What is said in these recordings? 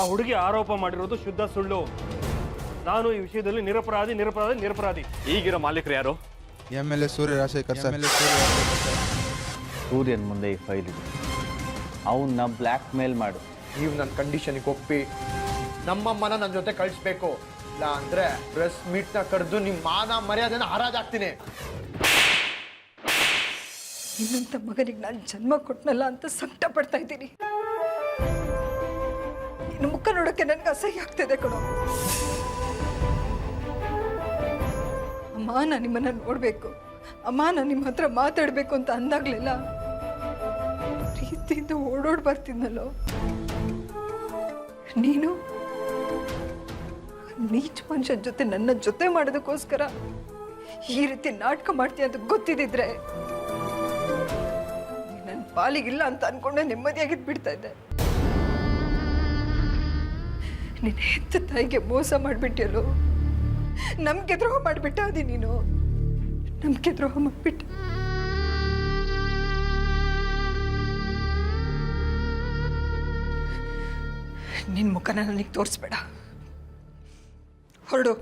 ಆ ಹುಡುಗಿ ಆರೋಪ ಮಾಡಿರೋದು ಶುದ್ಧ ಸುಳ್ಳು. ನಾನು ಈ ವಿಷಯದಲ್ಲಿ ನಿರಪರಾಧಿ. ಈಗಿರೋ ಮಾಲೀಕರು ಯಾರು? MLA ಸೂರ್ಯ ರಾಜಶೇಖರ್ ಸರ್. ಸೂರ್ಯನ ಮುಂದೆ ಈ ಫೈಲ್ ಇದೆ, ಅವನ್ನ ಬ್ಲ್ಯಾಕ್ ಮೇಲ್ ಮಾಡು. ನೀವು ನನ್ನ ಕಂಡೀಷನ್ಗೆ ಒಪ್ಪಿ ನಮ್ಮಮ್ಮನ ನನ್ನ ಜೊತೆ ಕಳಿಸ್ಬೇಕು, ಇಲ್ಲ ಅಂದ್ರೆ ಪ್ರೆಸ್ ಮೀಟ್ನ ಕರೆದು ನಿಮ್ಮ ಮಾನ ಮರ್ಯಾದೆನ ಹರಾಜಾಗ್ತೀನಿ. ಇನ್ನಂತ ಮಗನಿಗೆ ನಾನು ಜನ್ಮ ಕೊಟ್ಟನಲ್ಲ ಅಂತ ಸಂಕಟ ಪಡ್ತಾ ಇದ್ದೀನಿ. ನಿನ್ನ ಮುಖ ನೋಡೋಕ್ಕೆ ನನಗೆ ಅಸಹ್ಯ ಆಗ್ತಿದೆ ಕಣೋ. ಅಮ್ಮ, ನಾನು ನಿಮ್ಮನ್ನ ನೋಡ್ಬೇಕು, ಅಮ್ಮ ನಾನು ನಿಮ್ಮ ಹತ್ರ ಮಾತಾಡ್ಬೇಕು ಅಂತ ಅಂದಾಗ್ಲೆಲ್ಲ ಪ್ರೀತಿಯಿಂದ ಓಡೋಡ್ ಬರ್ತಿದ್ನಲ್ಲೋ ನೀನು. ನೀಚ ಮನುಷ್ಯನ ಜೊತೆ ನನ್ನ ಜೊತೆ ಮಾಡೋದಕ್ಕೋಸ್ಕರ ಈ ರೀತಿ ನಾಟಕ ಮಾಡ್ತೀಯ ಅಂತ ಗೊತ್ತಿದ್ದಿದ್ರೆ ನನ್ನ ಪಾಲಿಗಿಲ್ಲ ಅಂತ ಅನ್ಕೊಂಡೆ ನೆಮ್ಮದಿಯಾಗಿದ್ದು ಬಿಡ್ತಾ ಇದ್ದೆ. ನಿನ್ನ ಹೆತ್ತ ತಾಯಿಗೆ ಮೋಸ ಮಾಡಿಬಿಟ್ಟಿಯಲ್ಲೋ, ನಂಬಿಕೆ ದ್ರೋಹ ಮಾಡಿಬಿಟ್ಟ. ಅದಿ ನೀನು ನಂಬಿಕೆ ದ್ರೋಹ ಮಾಡಿಬಿಟ್ಟ. ನಿನ್ನ ಮುಖನ ನನಗೆ ತೋರಿಸ್ಬೇಡ, ಹೊರಡು.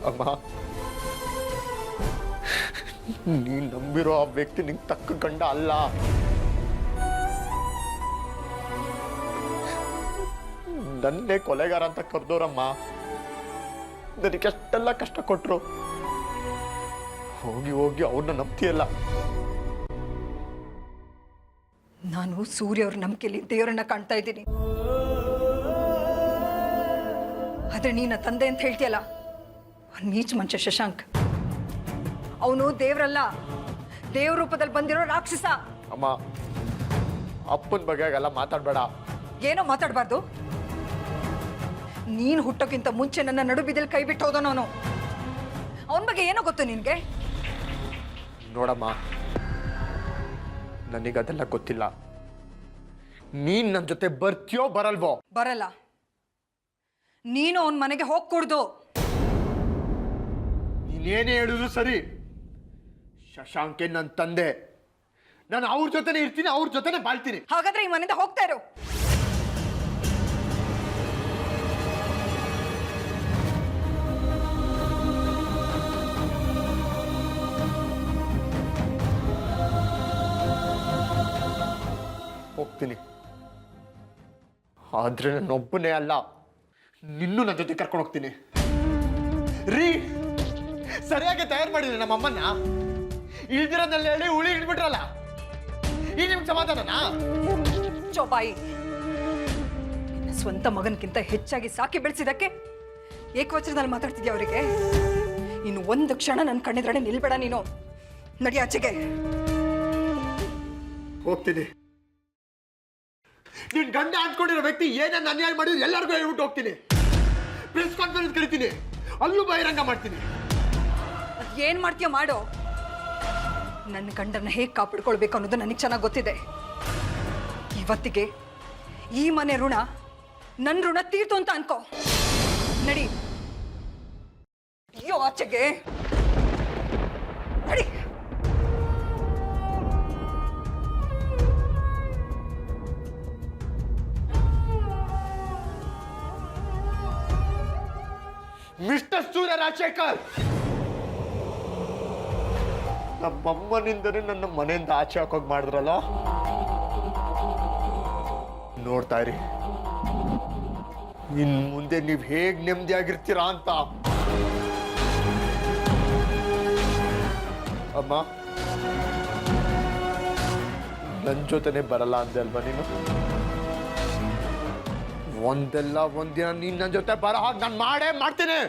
ಅಮ್ಮ, ನೀನ್ ನಂಬಿರೋ ಆ ವ್ಯಕ್ತಿ ನಿಂಗೆ ತಕ್ಕ ಗಂಡ ಅಲ್ಲ. ನನ್ನೇ ಕೊಲೆಗಾರ ಅಂತ ಕರೆದೋರಮ್ಮ. ನನಗೆ ಎಷ್ಟೆಲ್ಲ ಕಷ್ಟ ಕೊಟ್ರು. ಹೋಗಿ ಹೋಗಿ ಅವ್ರನ್ನ ನಂಬ್ತಿಯಲ್ಲ. ನಾನು ಸೂರ್ಯ ಅವ್ರ ನಂಬಿಕೆಯಲ್ಲಿ ದೇವರನ್ನ ಕಾಣ್ತಾ ಇದ್ದೀನಿ. ಆದ್ರೆ ನೀನ ತಂದೆ ಅಂತ ಹೇಳ್ತೀಯಲ್ಲ, ನೀಚ ಮನುಷ್ಯ ಶಶಾಂಕ್. ಅವನು ದೇವರಲ್ಲ, ದೇವ್ರ ರೂಪದಲ್ಲಿ ಬಂದಿರೋ ರಾಕ್ಷಸ. ಅಮ್ಮ, ಅಪ್ಪನ ಬಗ್ಗೆ ಎಲ್ಲ ಮಾತಾಡ್ಬೇಡ. ಏನೋ ಮಾತಾಡಬಾರ್ದು. ನೀನು ಹುಟ್ಟೋಕ್ಕಿಂತ ಮುಂಚೆ ನನ್ನ ನಡುಬಿದಲ್ಲಿ ಕೈ ಬಿಟ್ಟು ಹೋದ ನಾನು. ಅವನ ಬಗ್ಗೆ ಏನೋ ಗೊತ್ತು ನಿನ್ಗೆ? ನೋಡಮ್ಮ, ನನಗದೆಲ್ಲ ಗೊತ್ತಿಲ್ಲ. ನೀನ್ ನನ್ನ ಜೊತೆ ಬರ್ತೀಯೋ ಬರಲ್ವೋ? ಬರಲ್ಲ. ನೀನು ಅವನ ಮನೆಗೆ ಹೋಗ್ಕೂಡ್ದು. ನೀನೇನೇ ಹೇಳಿದ್ರು ಸರಿ. ಶಶಾಂಕೆ ನನ್ನ ತಂದೆ. ನಾನು ಅವ್ರ ಜೊತೆನೆ ಇರ್ತೀನಿ, ಅವ್ರ ಜೊತೆನೆ ಬಾಳ್ತೀನಿ. ಹಾಗಾದ್ರೆ ಈ ಮನೆಯಿಂದ ಹೋಗ್ತಾ ಇರು. ಹೋಗ್ತೀನಿ. ಆದ್ರೆ ನನ್ನೊಬ್ಬನೇ ಅಲ್ಲ, ನಿನ್ನೂ ನನ್ನ ಜೊತೆ ಕರ್ಕೊಂಡು ಹೋಗ್ತೀನಿ. ರೀ, ಸರಿಯಾಗಿ ತಯಾರು ಮಾಡಿದ್ರೆ ನಮ್ಮಮ್ಮನ್ನ ಇಲ್ದಿರೋದ್ನೆಲ್ಲ ಹೇಳಿ ಉಳಿ ಹಿಡ್ಬಿಟ್ರಲ್ಲ, ಈ ನಿಮ್ಗೆ ಸಮಾಧಾನನಾ? ಚೋಪಾಯಿ, ನಿನ್ನ ಸ್ವಂತ ಮಗನ್ಕಿಂತ ಹೆಚ್ಚಾಗಿ ಸಾಕಿ ಬೆಳೆಸಿದಕ್ಕೆ ಏಕವಚನದಲ್ಲಿ ಮಾತಾಡ್ತಿದ್ಯಾ ಅವರಿಗೆ? ಇನ್ನು ಒಂದು ಕ್ಷಣ ನನ್ನ ಕಣ್ಣಿದ್ರಡೆ ನಿಲ್ಬೇಡ ನೀನು. ನಡಿ ಆಚೆಗೆ. ಹೋಗ್ತೀನಿ. ನಿನ್ ಗಂಡ ಅಂದ್ಕೊಂಡಿರೋ ವ್ಯಕ್ತಿ ಏನನ್ನ ಅನ್ಯಾಯ ಮಾಡಿದ್ರೆ ಎಲ್ಲರಿಗೂ ಹೇಳ್ಬಿಟ್ಟು ಹೋಗ್ತೀನಿ. ಪ್ರೆಸ್ ಕಾನ್ಫರೆನ್ಸ್ ಕರಿತೀನಿ, ಅಲ್ಲೂ ಬಹಿರಂಗ ಮಾಡ್ತೀನಿ. ಏನ್ ಮಾಡ್ತೀಯ ಮಾಡು. ನನ್ನ ಗಂಡನ ಹೇಗೆ ಕಾಪಾಡ್ಕೊಳ್ಬೇಕು ಅನ್ನೋದು ನನಗೆ ಚೆನ್ನಾಗಿ ಗೊತ್ತಿದೆ. ಇವತ್ತಿಗೆ ಈ ಮನೆ ಋಣ ನನ್ನ ಋಣ ತೀರ್ತು ಅಂತ ಅನ್ಕೋ. ನಡಿ. ಅಯ್ಯೋ, ಆಚೆಗೆ ನಡಿ. ಮಿಸ್ಟರ್ ಸೂರ್ಯ ರಾಜಶೇಖರ್, ನಮ್ಮಮ್ಮನಿಂದನೇ ನನ್ನ ಮನೆಯಿಂದ ಆಚೆ ಹಾಕೋಗಿ ಮಾಡಿದ್ರಲ್ಲ. ನೋಡ್ತಾ ಇರಿ, ಇನ್ ಮುಂದೆ ನೀವು ಹೇಗ್ ನೆಮ್ಮದಿಯಾಗಿರ್ತೀರಾ ಅಂತ. ಅಮ್ಮ, ನನ್ನ ಜೊತೆನೆ ಬರಲ್ಲ ಅಂದೆ ಅಲ್ವಾ ನೀನು? ಒಂದೆಲ್ಲ ಒಂದಿನ ನೀನ್ ನನ್ನ ಜೊತೆ ಬರೋ ಹಾಗೆ ನಾನು ಮಾಡೇ ಮಾಡ್ತೀನಿ.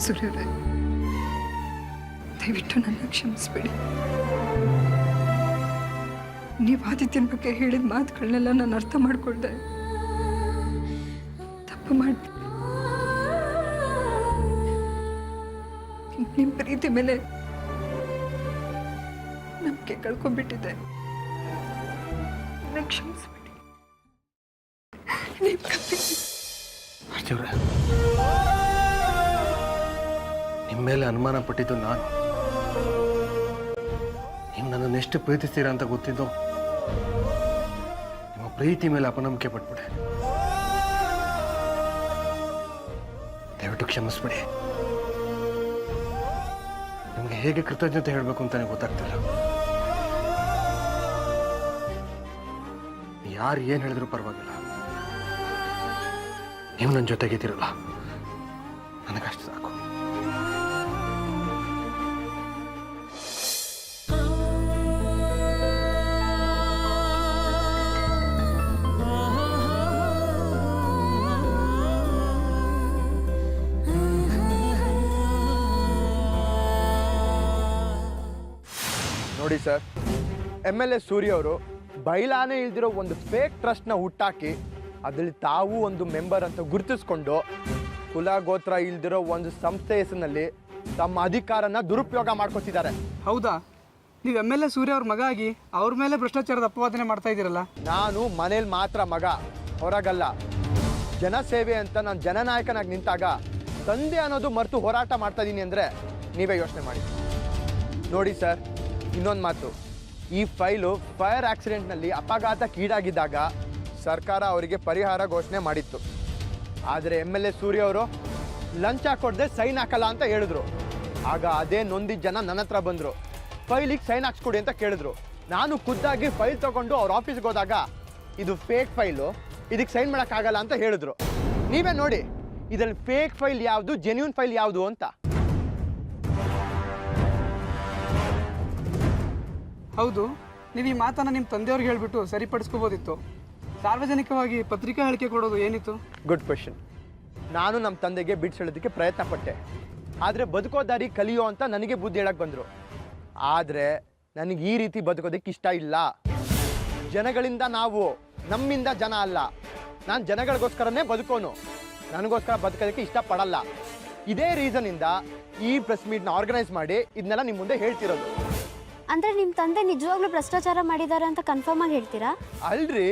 ಸೂರ್ಯರೇ, ದಯವಿಟ್ಟು ನನ್ನ ಕ್ಷಮಿಸ್ಬೇಡಿ. ನೀವು ಆದಿತ್ಯನ ಬಗ್ಗೆ ಹೇಳಿದ ಮಾತುಗಳನ್ನೆಲ್ಲ ನಾನು ಅರ್ಥ ಮಾಡ್ಕೊಳ್ದೆ ತಪ್ಪು ಮಾಡಿ ನಿಮ್ಮ ಪ್ರೀತಿ ಮೇಲೆ ನಂಬಿಕೆ ಕಳ್ಕೊಂಡ್ಬಿಟ್ಟಿದ್ದೆ. ನನ್ನ ಕ್ಷಮಿಸ್ಬಿಡಿ. ಆರ್ತಿಯವ್ರೆ, ನಿಮ್ಮ ಮೇಲೆ ಅನುಮಾನ ಪಟ್ಟಿದ್ದು ನಾನು. ನೀವು ನನ್ನನ್ನು ಎಷ್ಟು ಪ್ರೀತಿಸ್ತೀರಾ ಅಂತ ಗೊತ್ತಿದ್ದು ನಿಮ್ಮ ಪ್ರೀತಿ ಮೇಲೆ ಅಪನಂಬಿಕೆ ಪಟ್ಬಿಟ್ಟೆ. ದಯವಿಟ್ಟು ಕ್ಷಮಿಸ್ಬಿಡಿ. ನಿಮಗೆ ಹೇಗೆ ಕೃತಜ್ಞತೆ ಹೇಳಬೇಕು ಅಂತಾನೆ ಗೊತ್ತಾಗ್ತಿಲ್ಲ. ಯಾರು ಏನು ಹೇಳಿದ್ರು ಪರವಾಗಿಲ್ಲ, ನೀವು ನನ್ನ ಜೊತೆಗಿದ್ದೀರಲ್ಲ, ನನಗಷ್ಟು ಸಾಕು. ನೋಡಿ ಸರ್, MLA ಸೂರ್ಯ ಅವರು ಬೈಲಾನೆ ಇಲ್ದಿರೋ ಒಂದು ಫೇಕ್ ಟ್ರಸ್ಟ್ನ ಹುಟ್ಟಾಕಿ ಅದರಲ್ಲಿ ತಾವು ಒಂದು ಮೆಂಬರ್ ಅಂತ ಗುರುತಿಸ್ಕೊಂಡು ಕುಲ ಗೋತ್ರ ಇಲ್ದಿರೋ ಒಂದು ಸಂಸ್ಥೆ ಹೆಸರಿನಲ್ಲಿ ತಮ್ಮ ಅಧಿಕಾರನ ದುರುಪಯೋಗ ಮಾಡ್ಕೊತಿದ್ದಾರೆ. ಹೌದಾ? ನೀವು MLA ಸೂರ್ಯ ಅವ್ರ ಮಗ ಆಗಿ ಅವ್ರ ಮೇಲೆ ಭ್ರಷ್ಟಾಚಾರದ ಅಪವಾದನೆ ಮಾಡ್ತಾ ಇದ್ದೀರಲ್ಲ? ನಾನು ಮನೇಲಿ ಮಾತ್ರ ಮಗ, ಹೊರಗಲ್ಲ. ಜನಸೇವೆ ಅಂತ ನಾನು ಜನನಾಯಕನಾಗಿ ನಿಂತಾಗ ತಂದೆ ಅನ್ನೋದು ಮರೆತು ಹೋರಾಟ ಮಾಡ್ತಾ ಇದ್ದೀನಿ ಅಂದರೆ ನೀವೇ ಯೋಚನೆ ಮಾಡಿ. ನೋಡಿ ಸರ್, ಇನ್ನೊಂದು ಮಾತು, ಈ ಫೈಲು ಫೈರ್ ಆಕ್ಸಿಡೆಂಟ್ನಲ್ಲಿ ಅಪಘಾತಕ್ಕೀಡಾಗಿದ್ದಾಗ ಸರ್ಕಾರ ಅವರಿಗೆ ಪರಿಹಾರ ಘೋಷಣೆ ಮಾಡಿತ್ತು. ಆದರೆ MLA ಸೂರ್ಯ ಅವರು ಲಂಚ ಕೊಡದೆ ಸೈನ್ ಹಾಕಲ್ಲ ಅಂತ ಹೇಳಿದ್ರು. ಆಗ ಅದೇ ನೊಂದಿದ್ದ ಜನ ನನ್ನ ಹತ್ರ ಬಂದರು, ಫೈಲಿಗೆ ಸೈನ್ ಹಾಕ್ಸ್ಕೊಡಿ ಅಂತ ಕೇಳಿದ್ರು. ನಾನು ಖುದ್ದಾಗಿ ಫೈಲ್ ತೊಗೊಂಡು ಅವ್ರ ಆಫೀಸ್ಗೆ ಹೋದಾಗ ಇದು ಫೇಕ್ ಫೈಲು, ಇದಕ್ಕೆ ಸೈನ್ ಮಾಡೋಕ್ಕಾಗಲ್ಲ ಅಂತ ಹೇಳಿದ್ರು. ನೀವೇ ನೋಡಿ ಇದರಲ್ಲಿ ಫೇಕ್ ಫೈಲ್ ಯಾವುದು, ಜೆನ್ಯೂನ್ ಫೈಲ್ ಯಾವುದು ಅಂತ. ಹೌದು, ನೀವು ಈ ಮಾತನ್ನು ನಿಮ್ಮ ತಂದೆಯವ್ರಿಗೆ ಹೇಳಿಬಿಟ್ಟು ಸರಿಪಡಿಸ್ಕೋಬೋದಿತ್ತು. ಸಾರ್ವಜನಿಕವಾಗಿ ಪತ್ರಿಕಾ ಹೇಳಿಕೆ ಕೊಡೋದು ಏನಿತ್ತು? Good question. ನಾನು ನಮ್ಮ ತಂದೆಗೆ ಬಿಡಿಸೋದಕ್ಕೆ ಪ್ರಯತ್ನ ಪಟ್ಟೆ, ಆದರೆ ಬದುಕೋ ದಾರಿ ಕಲಿಯೋ ಅಂತ ನನಗೆ ಬುದ್ಧಿ ಹೇಳಕ್ಕೆ ಬಂದರು. ಆದರೆ ನನಗೆ ಈ ರೀತಿ ಬದುಕೋದಕ್ಕೆ ಇಷ್ಟ ಇಲ್ಲ. ಜನಗಳಿಂದ ನಾವು, ನಮ್ಮಿಂದ ಜನ ಅಲ್ಲ. ನಾನು ಜನಗಳಿಗೋಸ್ಕರನೇ ಬದುಕೋನು, ನನಗೋಸ್ಕರ ಬದುಕೋದಕ್ಕೆ ಇಷ್ಟಪಡಲ್ಲ. ಇದೇ ರೀಸನ್ನಿಂದ ಈ ಪ್ರೆಸ್ ಮೀಟ್ನ ಆರ್ಗನೈಸ್ ಮಾಡಿ ಇದನ್ನೆಲ್ಲ ನಿಮ್ಮ ಮುಂದೆ ಹೇಳ್ತಿರೋದು. ಅಂದ್ರೆ ನಿಮ್ಮ ತಂದೆ ನಿಜವಾಗ್ಲೂ ಭ್ರಷ್ಟಾಚಾರ ಮಾಡಿದ್ದಾರೆ ಅಂತ ಕನ್ಫರ್ಮ್ ಆಗಿ ಹೇಳ್ತೀರಾ? ಅಲ್ರಿ,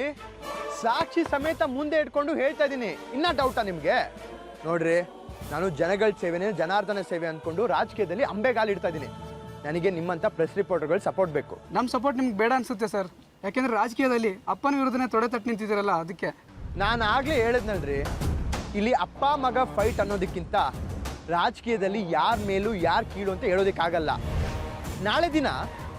ಸಾಕ್ಷಿ ಸಮೇತ ಮುಂದೆ ಇಟ್ಕೊಂಡು ಹೇಳ್ತಾ ಇದ್ದೀನಿ. ಇನ್ನ ಡೌಟಾ ನಿಮಗೆ? ನೋಡ್ರಿ, ನಾನು ಜನಗಳ ಸೇವೆನೇ ಜನಾರ್ದನ ಸೇವೆ ಅಂದ್ಕೊಂಡು ರಾಜಕೀಯದಲ್ಲಿ ಅಂಬೆಗಾಲು ಇಡ್ತಾ ಇದ್ದೀನಿ. ನನಗೆ ನಿಮ್ಮಂಥ ಪ್ರೆಸ್ ರಿಪೋರ್ಟರ್ಗಳು ಸಪೋರ್ಟ್ ಬೇಕು. ನಮ್ಮ ಸಪೋರ್ಟ್ ನಿಮ್ಗೆ ಬೇಡ ಅನ್ಸುತ್ತೆ ಸರ್. ಯಾಕೆಂದ್ರೆ ರಾಜಕೀಯದಲ್ಲಿ ಅಪ್ಪನ ವಿರುದ್ಧನೇ ತೊಡೆ ತಟ್ಟು ನಿಂತಿದ್ದೀರಲ್ಲ, ಅದಕ್ಕೆ. ನಾನು ಆಗಲೇ ಹೇಳಿದ್ನಲ್ರಿ, ಇಲ್ಲಿ ಅಪ್ಪ ಮಗ ಫೈಟ್ ಅನ್ನೋದಕ್ಕಿಂತ ರಾಜಕೀಯದಲ್ಲಿ ಯಾರ ಮೇಲೂ ಯಾರು ಕೀಳು ಅಂತ ಹೇಳೋದಕ್ಕಾಗಲ್ಲ. ನಾಳೆ ದಿನ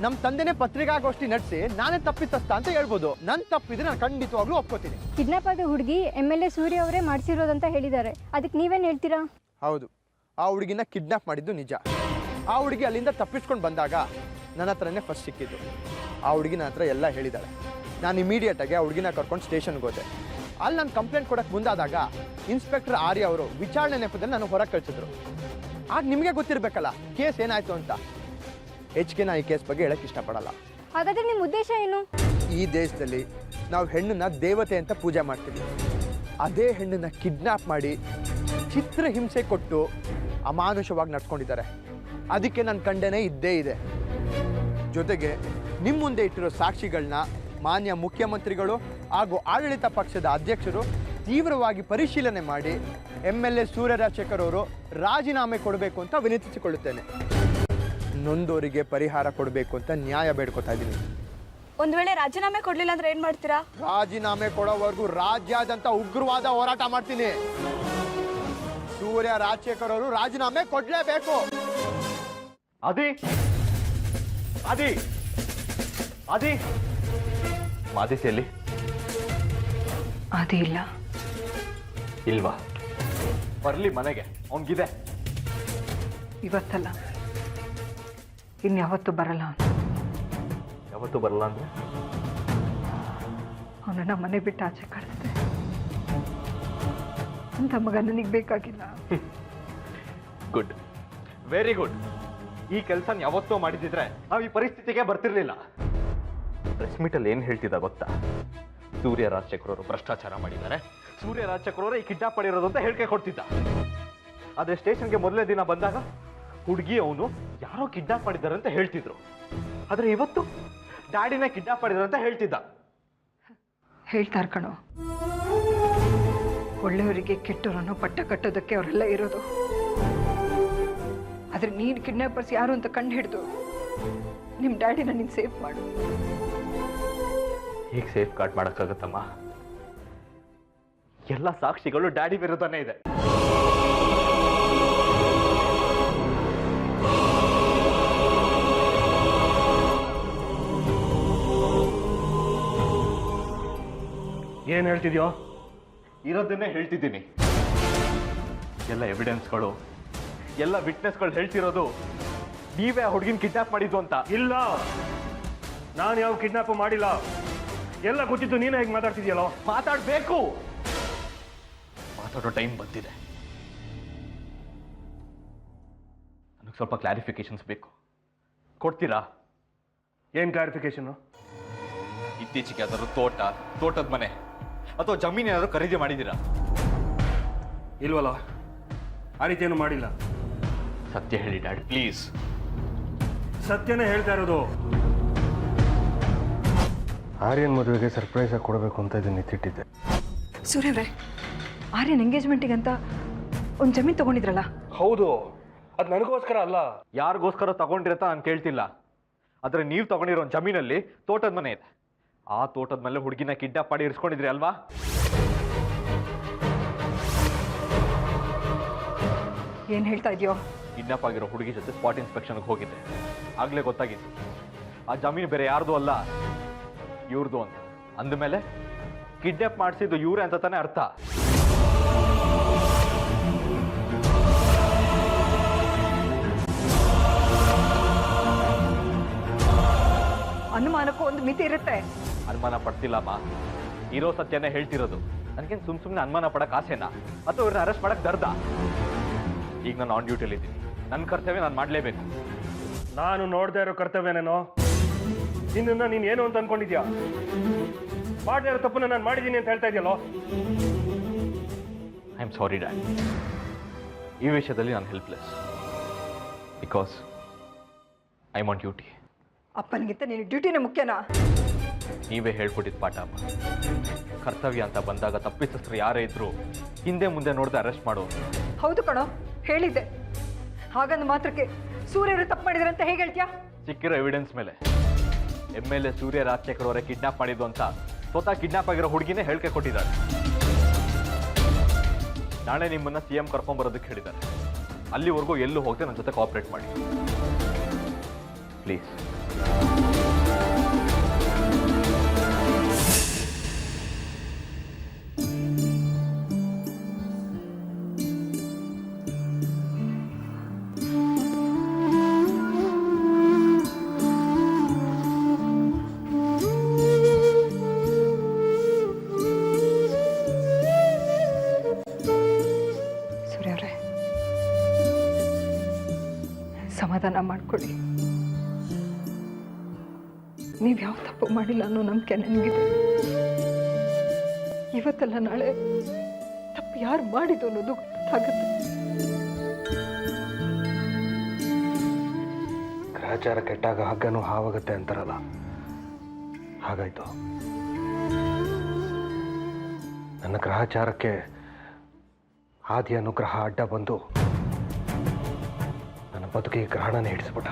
ನಮ್ಮ ತಂದೆನೇ ಪತ್ರಿಕಾಗೋಷ್ಠಿ ನಡೆಸಿ ನಾನೇ ತಪ್ಪಿತಸ್ಥ ಅಂತ ಹೇಳ್ಬೋದು. ನನ್ನ ತಪ್ಪಿದ್ರೆ ನಾನು ಖಂಡಿತವಾಗ್ಲೂ ಒಪ್ಕೋತೀನಿ. ಕಿಡ್ನಾಪ್ ಆದ ಹುಡುಗಿ MLA ಸೂರ್ಯ ಅವರೇ ಮಾಡಿಸಿರೋದಂತ ಹೇಳಿದ್ದಾರೆ, ಅದಕ್ಕೆ ನೀವೇನು ಹೇಳ್ತೀರಾ? ಹೌದು, ಆ ಹುಡುಗಿನ ಕಿಡ್ನಾಪ್ ಮಾಡಿದ್ದು ನಿಜ. ಆ ಹುಡುಗಿ ಅಲ್ಲಿಂದ ತಪ್ಪಿಸ್ಕೊಂಡು ಬಂದಾಗ ನನ್ನ ಹತ್ರನೇ ಫಸ್ಟ್ ಸಿಕ್ಕಿದ್ದು. ಆ ಹುಡುಗಿ ನನ್ನ ಹತ್ರ ಎಲ್ಲ ಹೇಳಿದ್ದಾಳೆ. ನಾನು ಇಮಿಡಿಯೇಟಾಗಿ ಆ ಹುಡುಗಿನ ಕರ್ಕೊಂಡು ಸ್ಟೇಷನ್ಗೆ ಹೋದೆ. ಅಲ್ಲಿ ನಾನು ಕಂಪ್ಲೇಂಟ್ ಕೊಡೋಕ್ಕೆ ಮುಂದಾದಾಗ ಇನ್ಸ್ಪೆಕ್ಟರ್ ಆರ್ಯ ಅವರು ವಿಚಾರಣೆ ನೆಪದಲ್ಲಿ ನಾನು ಹೊರಗೆ ಕಳಿಸಿದ್ರು. ಆಗ ನಿಮಗೆ ಗೊತ್ತಿರಬೇಕಲ್ಲ ಕೇಸ್ ಏನಾಯಿತು ಅಂತ. ಹೆಚ್ಚಿಗೆ ನಾನು ಈ ಕೇಸ್ ಬಗ್ಗೆ ಹೇಳಕ್ಕೆ ಇಷ್ಟಪಡಲ್ಲ. ಹಾಗಾದ್ರೆ ನಿಮ್ಮ ಉದ್ದೇಶ ಏನು? ಈ ದೇಶದಲ್ಲಿ ನಾವು ಹೆಣ್ಣನ್ನ ದೇವತೆ ಅಂತ ಪೂಜೆ ಮಾಡ್ತೀವಿ. ಅದೇ ಹೆಣ್ಣನ್ನ ಕಿಡ್ನಾಪ್ ಮಾಡಿ ಚಿತ್ರಹಿಂಸೆ ಕೊಟ್ಟು ಅಮಾನುಷವಾಗಿ ನಡ್ಸ್ಕೊಂಡಿದ್ದಾರೆ. ಅದಕ್ಕೆ ನನ್ನ ಕಂಡನೆ ಇದ್ದೇ ಇದೆ. ಜೊತೆಗೆ ನಿಮ್ಮ ಮುಂದೆ ಇಟ್ಟಿರೋ ಸಾಕ್ಷಿಗಳನ್ನ ಮಾನ್ಯ ಮುಖ್ಯಮಂತ್ರಿಗಳು ಹಾಗೂ ಆಡಳಿತ ಪಕ್ಷದ ಅಧ್ಯಕ್ಷರು ತೀವ್ರವಾಗಿ ಪರಿಶೀಲನೆ ಮಾಡಿ MLA ಸೂರ್ಯ ರಾಜಶೇಖರ್ ಅವರು ರಾಜೀನಾಮೆ ಕೊಡಬೇಕು ಅಂತ ವಿನಂತಿಸಿಕೊಳ್ಳುತ್ತೇನೆ. ನೊಂದೋರಿಗೆ ಪರಿಹಾರ ಕೊಡಬೇಕು ಅಂತ ನ್ಯಾಯ ಬೇಡ್ಕೊತಾ ಇದ್ದೀನಿ. ಒಂದ್ ವೇಳೆ ರಾಜೀನಾಮೆ ಕೊಡ್ಲಿಲ್ಲ ಅಂದ್ರೆ ಏನ್ ಮಾಡ್ತೀರಾ? ರಾಜೀನಾಮೆ ಕೊಡೋವರೆಗೂ ರಾಜ್ಯಾದ್ಯಂತ ಉಗ್ರವಾದ ಹೋರಾಟ ಮಾಡ್ತೀನಿ. ಸೂರ್ಯ ರಾಜಶೇಖರ್ ಅವರು ರಾಜೀನಾಮೆ ಕೊಡ್ಲೇಬೇಕು. ಆದಿ ಆದಿ ಆದಿ ಮಾದಿಸಿಯಲ್ಲಿ ಅದೇ ಇಲ್ಲ. ಇಲ್ವಾ? ಬರ್ಲಿ ಮನೆಗೆ, ಅವನ್ಗಿದೆ. ಇವತ್ತಲ್ಲ, ಇನ್ಯಾವತ್ತೂ ಬರಲ್ಲ. ಯಾವತ್ತೂ ಬರಲ್ಲ ಅಂದ್ರೆ ಅವನನ್ನ ಮನೆ ಬಿಟ್ಟು ಆಚೆ ಕಳಿಸ್ದೆ ಅಂತ ಮಗ ನನಗೆ ಬೇಕಾಗಿಲ್ಲ. Good, very good. ಈ ಕೆಲಸ ಯಾವತ್ತೋ ಮಾಡಿದಿದ್ರೆ ನಾವು ಈ ಪರಿಸ್ಥಿತಿಗೆ ಬರ್ತಿರ್ಲಿಲ್ಲ. ಪ್ರೆಸ್ ಮೀಟಲ್ಲಿ ಏನು ಹೇಳ್ತಿದ್ದ ಗೊತ್ತಾ? ಸೂರ್ಯ ರಾಜಶೇಖರ್ ಅವರು ಭ್ರಷ್ಟಾಚಾರ ಮಾಡಿದ್ದಾರೆ, ಸೂರ್ಯ ರಾಜಶೇಖರ್ ಅವರೇ ಈ ಕಿಡ್ನಾಪ್ ಮಾಡಿರೋದು ಅಂತ ಹೇಳಿಕೆ ಕೊಡ್ತಿದ್ದ. ಆದರೆ ಸ್ಟೇಷನ್ಗೆ ಮೊದಲನೇ ದಿನ ಬಂದಾಗ ಹುಡುಗಿ ಅವನು ಯಾರೋ ಕಿಡ್ನಾಪ್ ಮಾಡಿದ್ದಾರೆ ಅಂತ ಹೇಳ್ತಿದ್ರು. ಆದರೆ ಇವತ್ತು ಡ್ಯಾಡಿನೇ ಕಿಡ್ನಾಪ್ ಮಾಡಿದ್ದಾರೆ ಅಂತ ಹೇಳ್ತಿದ್ದ. ಹೇಳ್ತಾರ ಕಣೋ, ಒಳ್ಳೆಯವರಿಗೆ ಕೆಟ್ಟವರನ್ನು ಪಟ್ಟ ಕಟ್ಟೋದಕ್ಕೆ ಅವರೆಲ್ಲ ಇರೋದು. ಆದ್ರೆ ನೀನು ಕಿಡ್ನಾಪರ್ಸ್ ಯಾರು ಅಂತ ಕಂಡು ಹಿಡಿದು ನಿಮ್ಮ ಡ್ಯಾಡಿನ ನೀನು ಸೇಫ್ ಮಾಡು. ಈಗ ಸೇಫ್ ಗಾರ್ಡ್ ಮಾಡೋಕ್ಕಾಗತ್ತಮ್ಮ? ಎಲ್ಲ ಸಾಕ್ಷಿಗಳು ಡ್ಯಾಡಿ ವಿರುದ್ಧನೇ ಇದೆ. ಏನ್ ಹೇಳ್ತಿದ್ಯೋ? ಇರೋದನ್ನೇ ಹೇಳ್ತಿದ್ದೀನಿ. ಎಲ್ಲ ಎವಿಡೆನ್ಸ್ಗಳು, ಎಲ್ಲ ವಿಟ್ನೆಸ್ಗಳು ಹೇಳ್ತಿರೋದು ನೀವೇ ಆ ಹುಡುಗಿನ ಕಿಡ್ನಾಪ್ ಮಾಡಿದ್ದು ಅಂತ. ಇಲ್ಲ, ನಾನು ಯಾವ ಕಿಡ್ನಾಪ್ ಮಾಡಿಲ್ಲ. ಎಲ್ಲ ಗೊತ್ತಿದ್ದು ನೀನೇ ಹೇಗೆ ಮಾತಾಡ್ತಿದ್ಯಲ್ಲೋ? ಮಾತಾಡಬೇಕು, ಮಾತಾಡೋ ಟೈಮ್ ಬಂದಿದೆ. ನನಗೆ ಸ್ವಲ್ಪ ಕ್ಲಾರಿಫಿಕೇಶನ್ಸ್ ಬೇಕು, ಕೊಡ್ತೀರಾ? ಏನ್ ಕ್ಲಾರಿಫಿಕೇಶನ್? ಇತ್ತೀಚೆಗೆ ಯಾವ್ದಾದ್ರು ತೋಟದ ಮನೆ ಅಥವಾ ಜಮೀನು ಏನಾದ್ರು ಖರೀದಿ ಮಾಡಿದ್ದೀರಾ? ಇಲ್ವಲ್ಲ, ಆ ರೀತಿ ಏನು ಮಾಡಿಲ್ಲ. ಸತ್ಯ ಹೇಳಿ ಡ್ಯಾಡ್, ಪ್ಲೀಸ್. ಸತ್ಯನೇ ಹೇಳ್ತಾ ಇರೋದು. ಆರ್ಯನ್ ಮದುವೆಗೆ ಸರ್ಪ್ರೈಸ್ ಆಗಿ ಕೊಡಬೇಕು ಅಂತ ಇದನ್ನ ಎತ್ತಿಟ್ಟಿದ್ದೆ. ಸೂರ್ಯವ್ರೆ, ಆರ್ಯನ್ ಎಂಗೇಜ್ಮೆಂಟಿಗೆ ಅಂತ ಒಂದು ಜಮೀನು ತಗೊಂಡಿದ್ರಲ್ಲ? ಹೌದು, ಅದು ನನಗೋಸ್ಕರ ಅಲ್ಲ. ಯಾರಿಗೋಸ್ಕರ ತಗೊಂಡಿರತ್ತ ನಾನು ಕೇಳ್ತಿಲ್ಲ. ಆದರೆ ನೀವು ತಗೊಂಡಿರೋ ಜಮೀನಲ್ಲಿ ತೋಟದ ಮನೆ ಇದೆ. ಆ ತೋಟದ ಮೇಲೆ ಹುಡುಗಿನ ಕಿಡ್ನಾಪ್ ಮಾಡಿ ಇರಿಸ್ಕೊಂಡಿದ್ರಿ ಅಲ್ವಾ? ಏನ್ ಹೇಳ್ತಾ ಇದೆಯೋ? ಕಿಡ್ನಾಪ್ ಆಗಿರೋ ಹುಡುಗಿ ಜೊತೆ ಸ್ಪಾಟ್ ಇನ್ಸ್ಪೆಕ್ಷನ್ಗೆ ಹೋಗಿದ್ದೆ. ಆಗ್ಲೇ ಗೊತ್ತಾಗಿತ್ತು ಆ ಜಮೀನು ಬೇರೆ ಯಾರ್ದು ಅಲ್ಲ, ಇವ್ರದು ಅಂತ. ಅಂದಮೇಲೆ ಕಿಡ್ನಾಪ್ ಮಾಡಿಸಿದ್ದು ಇವ್ರೆ ಅಂತ ತಾನೇ ಅರ್ಥ. ಅನುಮಾನಕ್ಕೂ ಒಂದು ಮಿತಿ ಇರುತ್ತೆ. ಅನುಮಾನ ಪಡ್ತಿಲ್ಲಮ್ಮ, ಇರೋ ಸತ್ಯನೇ ಹೇಳ್ತಿರೋದು. ನನಗೇನು ಸುಮ್ಮನೆ ಅನುಮಾನ ಪಡಕ್ಕೆ ಆಸೆನಾ ಅಥವಾ ಇವ್ರನ್ನ ಅರೆಸ್ಟ್ ಮಾಡಕ್ಕೆ ದರ್ದ? ಈಗ ನಾನು ಆನ್ ಡ್ಯೂಟಿಯಲ್ಲಿ ಇದ್ದೀನಿ, ನನ್ನ ಕರ್ತವ್ಯ ನಾನು ಮಾಡಲೇಬೇಕು. ನಾನು ನೋಡ್ತಾ ಇರೋ ಕರ್ತವ್ಯನೇನೋ? ನಿನ್ನನ್ನು ನೀನು ಏನು ಅಂತ ಅನ್ಕೊಂಡಿದ್ಯಾ? ಮಾಡದೇ ಇರೋ ತಪ್ಪನ್ನ ನಾನು ಮಾಡಿದ್ದೀನಿ ಅಂತ ಹೇಳ್ತಾ ಇದೆಯಲ್ಲೋ? ಐ ಆಮ್ ಸಾರಿ ಡ್ಯಾಡ್, ಈ ವಿಷಯದಲ್ಲಿ ನಾನು helpless. Because I am on duty. ಅಪ್ಪನಿಗಿಂತ ನೀನು ಡ್ಯೂಟಿನೇ ಮುಖ್ಯನಾ? ನೀವೇ ಹೇಳ್ಕೊಟ್ಟಿದ್ದು ಪಾಠ ಅಮ್ಮ. ಕರ್ತವ್ಯ ಅಂತ ಬಂದಾಗ ತಪ್ಪಿತಸ್ಥರು ಯಾರೇ ಇದ್ರು ಹಿಂದೆ ಮುಂದೆ ನೋಡದೆ ಅರೆಸ್ಟ್ ಮಾಡೋರು. ಹೌದು ಕಣೋ, ಹೇಳಿದ್ದೆ. ಹಾಗಂದು ಮಾತ್ರಕ್ಕೆ ಸೂರ್ಯರು ತಪ್ಪು ಮಾಡಿದ್ರೆ ಅಂತ ಹೇಗೆ ಹೇಳ್ತೀಯಾ? ಸಿಕ್ಕಿರೋ ಎವಿಡೆನ್ಸ್ ಮೇಲೆ MLA ಸೂರ್ಯ ರಾಜಶೇಖರ್ ಅವರೇ ಕಿಡ್ನಾಪ್ ಮಾಡಿದ್ದು ಅಂತ ಸ್ವತಃ ಕಿಡ್ನಾಪ್ ಆಗಿರೋ ಹುಡುಗಿನೇ ಹೇಳಿಕೆ ಕೊಟ್ಟಿದ್ದಾರೆ. ನಾಳೆ ನಿಮ್ಮನ್ನ CM ಕರ್ಕೊಂಡ್ಬರೋದಕ್ಕೆ ಹೇಳಿದ್ದಾರೆ. ಅಲ್ಲಿವರೆಗೂ ಎಲ್ಲೂ ಹೋಗದೆ ನನ್ನ ಜೊತೆ ಕೋಆಪರೇಟ್ ಮಾಡಿ ಪ್ಲೀಸ್. ಸಮಾಧಾನ ಮಾಡ್ಕೊಳ್ಳಿ. ನೀವು ಯಾವ ತಪ್ಪು ಮಾಡಿಲ್ಲ ಅನ್ನೋ ನಂಬಿಕೆ ನನಗಿದೆ. ಇವತ್ತೆಲ್ಲ ನಾಳೆ ತಪ್ಪು ಯಾರು ಮಾಡಿದ್ದು ಅನ್ನೋದು ಗೊತ್ತಾಗುತ್ತೆ. ಗ್ರಹಚಾರ ಕೆಟ್ಟಾಗ ಹಗ್ಗನೂ ಹಾವಾಗುತ್ತೆ ಅಂತಾರಲ್ಲ, ಹಾಗಾಯ್ತು. ನನ್ನ ಗ್ರಹಚಾರಕ್ಕೆ ಆದಿ ಅನುಗ್ರಹ ಅಡ್ಡ ಬಂದು ನನ್ನ ಬದುಕಿಗೆ ಗ್ರಹಣನೇ ಹಿಡಿಸ್ಬಿಟ್ಟ.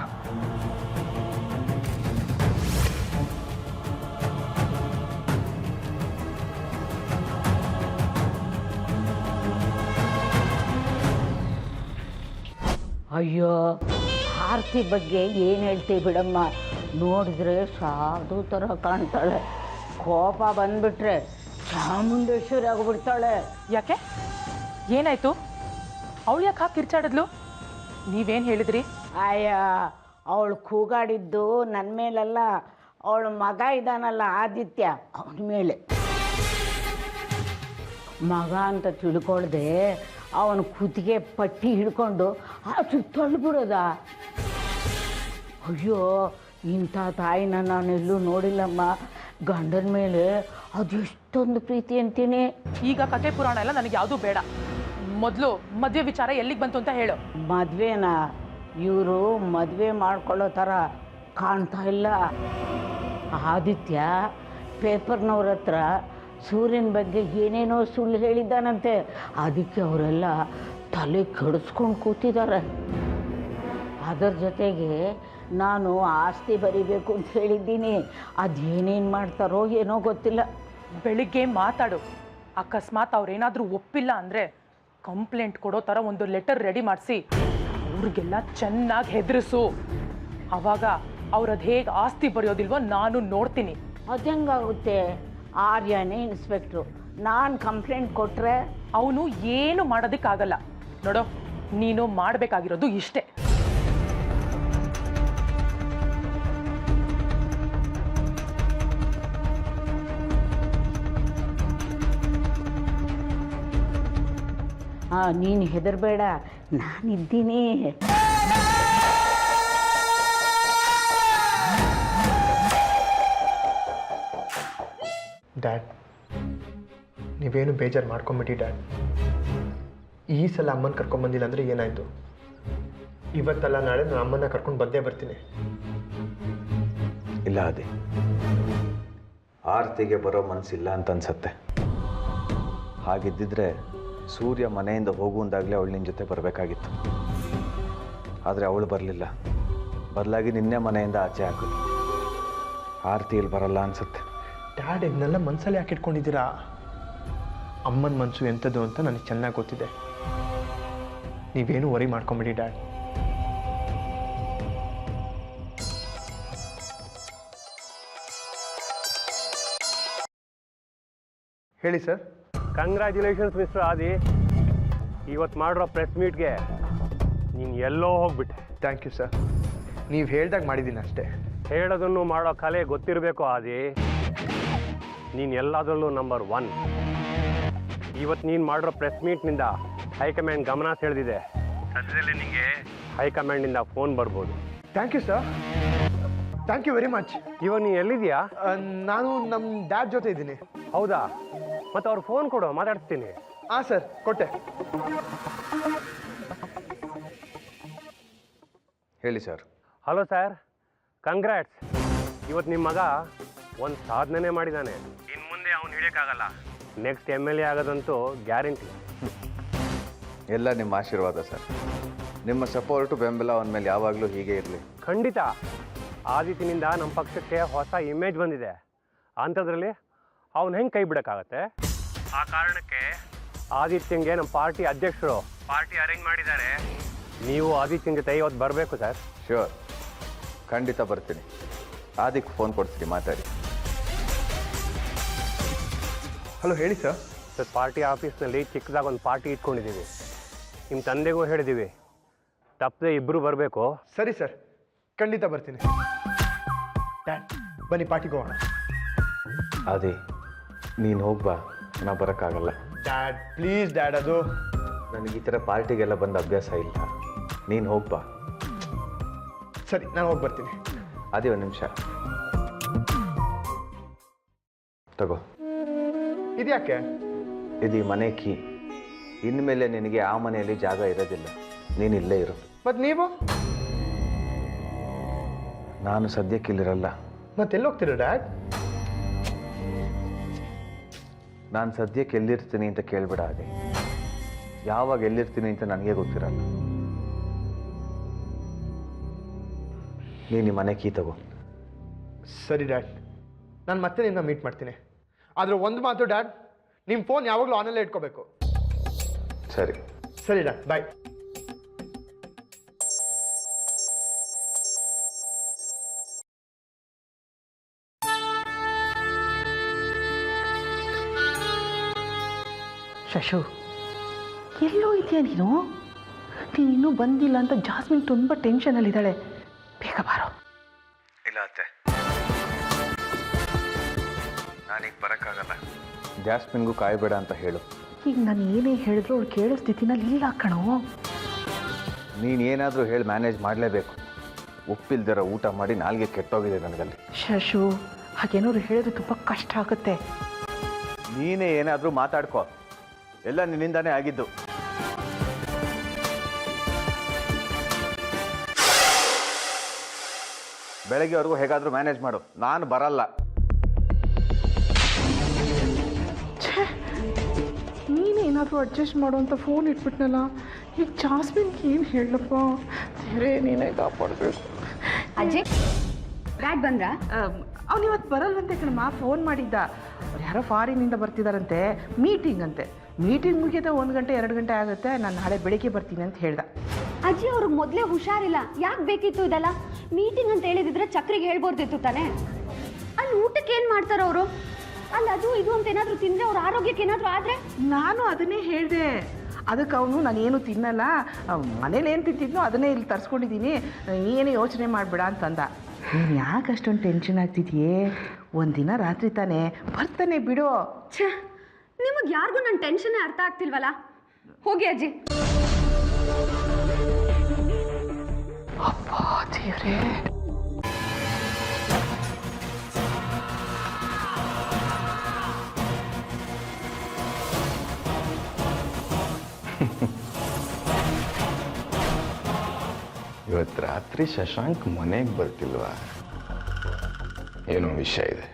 ಅಯ್ಯೋ, ಆರತಿ ಬಗ್ಗೆ ಏನು ಹೇಳ್ತೀವಿ ಬಿಡಮ್ಮ. ನೋಡಿದ್ರೆ ಸಾಧು ಥರ ಕಾಣ್ತಾಳೆ. ಕೋಪ ಬಂದ್ಬಿಟ್ರೆ ಚಾಮುಂಡೇಶ್ವರಿ ಆಗಿಬಿಡ್ತಾಳೆ. ಯಾಕೆ, ಏನಾಯ್ತು? ಅವಳು ಯಾಕೆ ಹಾಕಿ ಕಿರ್ಚಾಡಿದ್ಲು? ನೀವೇನು ಹೇಳಿದ್ರಿ? ಅಯ್ಯ, ಅವಳು ಕೂಗಾಡಿದ್ದು ನನ್ನ ಮೇಲಲ್ಲ, ಅವಳ ಮಗ ಇದ್ದಾನಲ್ಲ ಆದಿತ್ಯ, ಅವನ ಮೇಲೆ. ಮಗ ಅಂತ ತಿಳ್ಕೊಳ್ದೆ ಅವನ ಕುತ್ತಿಗೆ ಪಟ್ಟಿ ಹಿಡ್ಕೊಂಡು ಆಚೆ ತಳ್ಳಿಬಿಡೋದ. ಅಯ್ಯೋ, ಇಂಥ ತಾಯಿನ ನಾನೆಲ್ಲೂ ನೋಡಿಲ್ಲಮ್ಮ. ಗಂಡನ ಮೇಲೆ ಅದೆಷ್ಟೊಂದು ಪ್ರೀತಿ ಅಂತೀನಿ. ಈಗ ಕತೆ ಪುರಾಣ ಎಲ್ಲ ನನಗೆ ಯಾವುದೂ ಬೇಡ. ಮೊದಲು ಮದುವೆ ವಿಚಾರ ಎಲ್ಲಿಗೆ ಬಂತು ಅಂತ ಹೇಳು. ಮದುವೆನ ಇವರು ಮದುವೆ ಮಾಡ್ಕೊಳ್ಳೋ ಥರ ಕಾಣ್ತಾ ಇಲ್ಲ. ಆದಿತ್ಯ ಪೇಪರ್ನವ್ರ ಹತ್ರ ಸೂರ್ಯನ ಬಗ್ಗೆ ಏನೇನೋ ಸುಳ್ಳು ಹೇಳಿದ್ದಾನಂತೆ. ಅದಕ್ಕೆ ಅವರೆಲ್ಲ ತಲೆ ಕೆಡಿಸ್ಕೊಂಡು ಕೂತಿದ್ದಾರೆ. ಅದರ ಜೊತೆಗೆ ನಾನು ಆಸ್ತಿ ಬರಿಬೇಕು ಅಂತ ಹೇಳಿದ್ದೀನಿ. ಅದೇನೇನು ಮಾಡ್ತಾರೋ ಏನೋ ಗೊತ್ತಿಲ್ಲ. ಬೆಳಿಗ್ಗೆ ಮಾತಾಡು. ಅಕಸ್ಮಾತ್ ಅವ್ರೇನಾದರೂ ಒಪ್ಪಿಲ್ಲ ಅಂದರೆ ಕಂಪ್ಲೇಂಟ್ ಕೊಡೋ ಥರ ಒಂದು ಲೆಟರ್ ರೆಡಿ ಮಾಡಿಸಿ ಅವ್ರಿಗೆಲ್ಲ ಚೆನ್ನಾಗಿ ಹೆದರಿಸು. ಆವಾಗ ಅವ್ರದ್ದು ಹೇಗೆ ಆಸ್ತಿ ಬರೆಯೋದಿಲ್ವೋ ನಾನು ನೋಡ್ತೀನಿ. ಅದಂಗಾಗುತ್ತೆ? ಆರ್ಯನೇ ಇನ್ಸ್ಪೆಕ್ಟ್ರು, ನಾನು ಕಂಪ್ಲೇಂಟ್ ಕೊಟ್ಟರೆ ಅವನು ಏನು ಮಾಡೋದಕ್ಕಾಗಲ್ಲ. ನೋಡೋ, ನೀನು ಮಾಡಬೇಕಾಗಿರೋದು ಇಷ್ಟೇ. ನೀನು ಹೆದರಬೇಡ, ನಾನಿದ್ದೀನಿ. ಡ್ಯಾಡ್, ನೀವೇನು ಬೇಜಾರು ಮಾಡ್ಕೊಂಬಿಟ್ಟು ಡ್ಯಾಡ್. ಈ ಸಲ ಅಮ್ಮನ ಕರ್ಕೊಂಬಂದಿಲ್ಲ ಅಂದರೆ ಏನಾಯಿತು? ಇವತ್ತಲ್ಲ ನಾಳೆ ನಾನು ಅಮ್ಮನ ಕರ್ಕೊಂಡು ಬಂದೇ ಬರ್ತೀನಿ. ಇಲ್ಲ ಅದೇ, ಆರತಿಗೆ ಬರೋ ಮನಸ್ಸಿಲ್ಲ ಅಂತ ಅನ್ಸತ್ತೆ. ಹಾಗಿದ್ದಿದ್ರೆ ಸೂರ್ಯ ಮನೆಯಿಂದ ಹೋಗುವಂದಾಗಲೇ ಅವಳು ನಿನ್ನ ಜೊತೆ ಬರಬೇಕಾಗಿತ್ತು. ಆದರೆ ಅವಳು ಬರಲಿಲ್ಲ. ಬದಲಾಗಿ ನಿನ್ನೆ ಮನೆಯಿಂದ ಆಚೆ ಹಾಕಿದ್ರು. ಆರತಿ ಇಲ್ಲಿ ಬರಲ್ಲ ಅನ್ಸುತ್ತೆ. ಡ್ಯಾಡ್, ಇದನ್ನೆಲ್ಲ ಮನಸ್ಸಲ್ಲಿ ಯಾಕೆ ಇಟ್ಕೊಂಡಿದ್ದೀರಾ? ಅಮ್ಮನ ಮನಸ್ಸು ಎಂಥದ್ದು ಅಂತ ನನಗೆ ಚೆನ್ನಾಗಿ ಗೊತ್ತಿದೆ. ನೀವೇನು ವರಿ ಮಾಡ್ಕೊಂಬಿಡಿ ಡ್ಯಾಡ್. ಹೇಳಿ ಸರ್. ಕಂಗ್ರ್ಯಾಚುಲೇಷನ್ಸ್ ಮಿಸ್ಟರ್ ಆದಿ. ಇವತ್ತು ಮಾಡಿರೋ ಪ್ರೆಸ್ ಮೀಟ್ಗೆ ನೀನು ಎಲ್ಲೋ ಹೋಗ್ಬಿಟ್ಟೆ. Thank you sir. ನೀವು ಹೇಳ್ದಾಗ ಮಾಡಿದ್ದೀನಿ ಅಷ್ಟೇ. ಹೇಳೋದನ್ನು ಮಾಡೋ ಕಲೆ ಗೊತ್ತಿರಬೇಕು ಆದಿ. ನೀನು ಎಲ್ಲದರಲ್ಲೂ ನಂಬರ್ 1. ಇವತ್ತು ನೀನು ಮಾಡಿರೋ ಪ್ರೆಸ್ ಮೀಟ್ನಿಂದ ಹೈಕಮಾಂಡ್ ಗಮನ ಸೆಳೆದಿದೆ. ಸದ್ಯದಲ್ಲೇ ನಿಮಗೆ ಹೈಕಮಾಂಡಿಂದ ಫೋನ್ ಬರ್ಬೋದು. Thank you sir. Thank you very much. ಇವಾಗ ನೀನು ಎಲ್ಲಿದೆಯಾ? ನಾನು ನಮ್ಮ ಡ್ಯಾಡ್ ಜೊತೆ ಇದ್ದೀನಿ. ಹೌದಾ? ಮತ್ತು ಅವ್ರು ಫೋನ್ ಕೊಡು, ಮಾತಾಡ್ತೀನಿ. ಹಾಂ ಸರ್, ಕೊಟ್ಟೆ. ಹೇಳಿ ಸರ್. Hello sir, congrats. ಇವತ್ತು ನಿಮ್ಮ ಮಗ ಒಂದು ಸಾಧನೆ ಮಾಡಿದ್ದಾನೆ. ಇನ್ನು ಮುಂದೆ ಅವ್ನು ಹಿಡಿಯೋಕ್ಕಾಗಲ್ಲ. ನೆಕ್ಸ್ಟ್ MLA ಆಗೋದಂತೂ ಗ್ಯಾರಂಟಿ. ಎಲ್ಲ ನಿಮ್ಮ ಆಶೀರ್ವಾದ ಸರ್. ನಿಮ್ಮ ಸಪೋರ್ಟು ಬೆಂಬಲ ಅವನ ಮೇಲೆ ಯಾವಾಗಲೂ ಹೀಗೆ ಇರಲಿ. ಖಂಡಿತ. ಆದಿತ್ಯನಿಂದ ನಮ್ಮ ಪಕ್ಷಕ್ಕೆ ಹೊಸ ಇಮೇಜ್ ಬಂದಿದೆ. ಅಂಥದ್ರಲ್ಲಿ ಅವ್ನು ಹೆಂಗೆ ಕೈ ಬಿಡೋಕ್ಕಾಗತ್ತೆ? ಆ ಕಾರಣಕ್ಕೆ ಆದಿತ್ಯಂಗೆ ನಮ್ಮ ಪಾರ್ಟಿ ಅಧ್ಯಕ್ಷರು ಪಾರ್ಟಿ ಅರೇಂಜ್ ಮಾಡಿದ್ದಾರೆ. ನೀವು ಆದಿತ್ಯನ ಜೊತೆ ಇವತ್ತು ಬರಬೇಕು ಸರ್. ಶ್ಯೂರ್, ಖಂಡಿತ ಬರ್ತೀನಿ. ಆದಿಕ್ಕೆ ಫೋನ್ ಕೊಡ್ತೀನಿ, ಮಾತಾಡಿ. ಹಲೋ, ಹೇಳಿ ಸರ್. ಸರ್, ಪಾರ್ಟಿ ಆಫೀಸ್ನಲ್ಲಿ ಚಿಕ್ಕದಾಗಿ ಒಂದು ಪಾರ್ಟಿ ಇಟ್ಕೊಂಡಿದ್ದೀವಿ. ನಿಮ್ಮ ತಂದೆಗೂ ಹೇಳಿದ್ದೀವಿ, ತಪ್ಪದೆ ಇಬ್ಬರು ಬರಬೇಕು. ಸರಿ ಸರ್, ಖಂಡಿತ ಬರ್ತೀನಿ. ಡ್ಯಾಡ್, ಬನ್ನಿ ಪಾರ್ಟಿಗೆ ಹೋಗೋಣ. ಅದೇ, ನೀನು ಹೋಗ್ಬಾ, ನಾ ಬರೋಕ್ಕಾಗಲ್ಲ. Dad please dad. ಅದು ನನಗೆ ಈ ಥರ ಪಾರ್ಟಿಗೆಲ್ಲ ಬಂದ ಅಭ್ಯಾಸ ಇಲ್ಲ. ನೀನು ಹೋಗ್ಬಾ. ಸರಿ, ನಾನು ಹೋಗಿ ಬರ್ತೀನಿ. ಅದೇ, ಒಂದು ನಿಮಿಷ ತಗೋ. ಇದ್ಯಾಕೆ? ಇದು ಈ ಮನೆ ಕೀ. ಇನ್ಮೇಲೆ ನಿನಗೆ ಆ ಮನೆಯಲ್ಲಿ ಜಾಗ ಇರೋದಿಲ್ಲ. ನೀನು ಇಲ್ಲೇ ಇರು. ಮತ್ತು ನೀವು? ನಾನು ಸದ್ಯಕ್ಕೆ ಇಲ್ಲಿರಲ್ಲ. ಮತ್ತೆಲ್ಲಿ ಹೋಗ್ತೀರ ಡ್ಯಾಡ್? ನಾನು ಸದ್ಯಕ್ಕೆ ಎಲ್ಲಿರ್ತೀನಿ ಅಂತ ಕೇಳ್ಬೇಡ. ಅದೇ, ಯಾವಾಗ ಎಲ್ಲಿರ್ತೀನಿ ಅಂತ ನನಗೆ ಗೊತ್ತಿರಲ್ಲ. ನೀನು ಈ ಮನೆ ಕೀ ತಗೋ. ಸರಿ ಡ್ಯಾಡ್, ನಾನು ಮತ್ತೆ ನಿನ್ನ ಮೀಟ್ ಮಾಡ್ತೀನಿ. ಆದರೆ ಒಂದು ಮಾತು ಡ್ಯಾಡ್, ನಿಮ್ಮ ಫೋನ್ ಯಾವಾಗಲೂ ಆನಲ್ಲೇ ಇಟ್ಕೋಬೇಕು. ಸರಿ ಸರಿ ಡ್ಯಾಡ್, ಬಾಯ್. ಶಶು, ಎಲ್ಲೋ ಇದೆಯಾ ನೀನು? ನೀನು ಇನ್ನೂ ಬಂದಿಲ್ಲ ಅಂತ ಜಾಸ್ಮಿನ್ ತುಂಬ ಟೆನ್ಷನಲ್ಲಿದ್ದಾಳೆ. ಬೇಗ ಬಾರೋ. ಇಲ್ಲ ಅತ್ತೆ, ನಾನೀಗ ಬರೋಕ್ಕಾಗಲ್ಲ. ಜಾಸ್ಮಿನ್ಗೂ ಕಾಯಬೇಡ ಅಂತ ಹೇಳು. ಈಗ ನಾನು ಏನೇ ಹೇಳಿದ್ರು ಅವ್ಳು ಕೇಳೋ ಸ್ಥಿತಿನಲ್ಲಿ ಇಲ್ಲ ಕಣೋ. ನೀನು ಏನಾದರೂ ಹೇಳಿ ಮ್ಯಾನೇಜ್ ಮಾಡಲೇಬೇಕು. ಉಪ್ಪಿಲ್ದಿರೋ ಊಟ ಮಾಡಿ ನಾಲ್ಗೆ ಕೆಟ್ಟೋಗಿದೆ ನನಗಲ್ಲಿ. ಶಶು, ಹಾಗೇನಾದ್ರು ಹೇಳಿದ್ರೆ ತುಂಬ ಕಷ್ಟ ಆಗುತ್ತೆ. ನೀನೇ ಏನಾದರೂ ಮಾತಾಡ್ಕೋ, ಎಲ್ಲ ನಿನ್ನಿಂದಾನೇ ಆಗಿದ್ದು. ಬೆಳಗ್ಗೆವರೆಗೂ ಹೇಗಾದರೂ ಮ್ಯಾನೇಜ್ ಮಾಡು, ನಾನು ಬರಲ್ಲ. ನೀನೇನಾದರೂ ಅಡ್ಜಸ್ಟ್ ಮಾಡು ಅಂತ ಫೋನ್ ಇಟ್ಬಿಟ್ನಲ್ಲ, ಈಗ ಜಾಸ್ಮಿನ್ಗೆ ಏನು ಹೇಳಪ್ಪ? ಬೇರೆ ನೀನೇ ಕಾಪಾಡಬೇಕು. ಅಜ್ಜಿ ಡ್ಯಾಡ್ ಬಂದ್ರ? ಅವ್ನು ಇವತ್ತು ಬರಲ್ವಂತೆ ಕಣಮ್ಮ. ಫೋನ್ ಮಾಡಿದ್ದ, ಅವ್ರು ಯಾರೋ ಫಾರಿನಿಂದ ಬರ್ತಿದಾರಂತೆ, ಮೀಟಿಂಗ್ ಅಂತೆ. ಮೀಟಿಂಗ್ ಮುಗಿಯೋದ 1 ಗಂಟೆ 2 ಗಂಟೆ ಆಗುತ್ತೆ, ನಾನು ನಾಳೆ ಬೆಳಿಗ್ಗೆ ಬರ್ತೀನಿ ಅಂತ ಹೇಳ್ದ. ಅಜ್ಜಿ ಅವ್ರಿಗೆ ಮೊದಲೇ ಹುಷಾರಿಲ್ಲ, ಯಾಕೆ ಬೇಕಿತ್ತು ಇದೆಲ್ಲ? ಮೀಟಿಂಗ್ ಅಂತ ಹೇಳಿದಿದ್ರೆ ಚಕ್ರಿಗೆ ಹೇಳ್ಬೋರ್ದಿತ್ತು ತಾನೆ. ಅಲ್ಲಿ ಊಟಕ್ಕೆ ಏನು ಮಾಡ್ತಾರ ಅವರು? ಅಲ್ಲಿ ಅದು ಇದು ಅಂತ ಏನಾದರೂ ತಿಂದರೆ ಅವ್ರ ಆರೋಗ್ಯಕ್ಕೆ ಏನಾದರೂ ಆದರೆ? ನಾನು ಅದನ್ನೇ ಹೇಳಿದೆ. ಅದಕ್ಕೆ ಅವನು ನಾನೇನು ತಿನ್ನಲ್ಲ, ಮನೇಲಿ ಏನು ತಿಂತಿದ್ನೋ ಅದನ್ನೇ ಇಲ್ಲಿ ತರಿಸ್ಕೊಂಡಿದ್ದೀನಿ, ನೀನೇ ಯೋಚನೆ ಮಾಡಬೇಡ ಅಂತಂದ. ನೀನು ಯಾಕೆ ಅಷ್ಟೊಂದು ಟೆನ್ಷನ್ ಆಗ್ತಿದೆಯೇ? ಒಂದಿನ ರಾತ್ರಿ ತಾನೇ ಬರ್ತಾನೆ ಬಿಡು. ಛೇ, ನಿಮಗೆ ಯಾರಿಗೂ ನನ್ನ ಟೆನ್ಷನ್ನೇ ಅರ್ಥ ಆಗ್ತಿಲ್ವಲ್ಲ. ಹೋಗಿ ಅಜ್ಜಿ. ಅಪ್ಪ ದೇವ್ರೇ. ಇವತ್ತು ರಾತ್ರಿ ಶಶಾಂಕ್ ಮನೆಗೆ ಬರ್ತಿಲ್ವಾ? ಏನೋ ವಿಷಯ ಇದೆ.